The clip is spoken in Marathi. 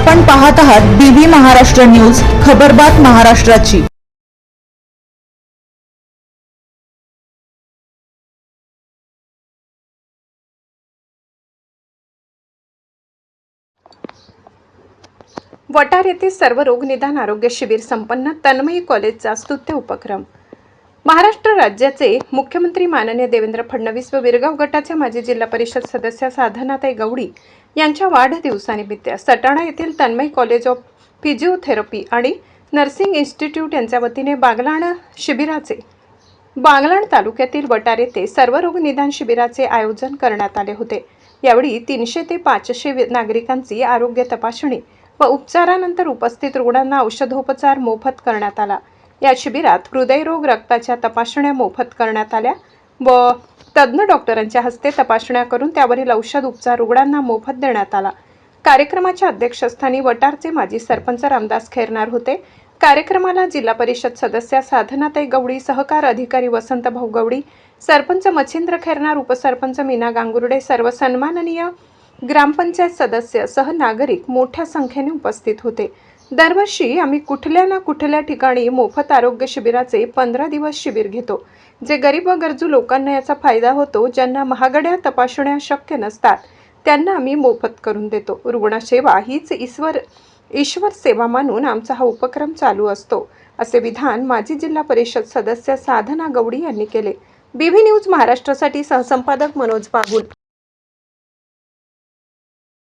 आपण पाहत आहात बीबी महाराष्ट्र न्यूज, खबरबात महाराष्ट्राची। वटार येथे सर्व रोग निदान आरोग्य शिबिर संपन्न, तन्मयी कॉलेजचा स्तुत्य उपक्रम। महाराष्ट्र राज्याचे मुख्यमंत्री माननीय देवेंद्र फडणवीस व विरगाव गटाच्या माजी जिल्हा परिषद सदस्य साधनाताई गवडी यांच्या वाढदिवसानिमित्त सटाणा येथील तन्मयी कॉलेज ऑफ फिजिओथेरपी आणि नर्सिंग इन्स्टिट्यूट यांच्या वतीने बागलाण तालुक्यातील वटार येथे सर्व रोग निदान शिबिराचे आयोजन करण्यात आले होते। यावेळी 300 ते 500 नागरिकांची आरोग्य तपासणी व उपचारानंतर उपस्थित रुग्णांना औषधोपचार मोफत करण्यात आला। या शिबिरात हृदयरोग, रक्ताच्या तपासण्या मोफत करण्यात आल्या व तज्ञ डॉक्टरांच्या हस्ते तपासण्या करून त्यावरील औषध उपचार रुग्णांना मोफत देण्यात आला। कार्यक्रमाच्या अध्यक्षस्थानी वटारचे माजी सरपंच रामदास खैरनार होते। कार्यक्रमाला जिल्हा परिषद सदस्य साधनाताई गवडी, सहकार अधिकारी वसंतभाऊ गवडी, सरपंच मच्छिंद्र खैरनार, उपसरपंच मीना गांगुर्डे, सर्व सन्माननीय ग्रामपंचायत सदस्य सह नागरिक मोठ्या संख्येने उपस्थित होते। दरवर्षी आम्ही कुठल्या ना कुठल्या ठिकाणी मोफत आरोग्य शिबिराचे 15 दिवस शिबिर घेतो, जे गरीब व गरजू लोकांना याचा फायदा होतो। ज्यांना महागड्या तपासण्या शक्य नसतात त्यांना आम्ही मोफत करून देतो। रुग्णसेवा हीच ईश्वर सेवा मानून आमचा हा उपक्रम चालू असतो, असे विधान माजी जिल्हा परिषद सदस्य साधना गवडी यांनी केले। बीबी न्यूज महाराष्ट्रासाठी सहसंपादक मनोज बागुल।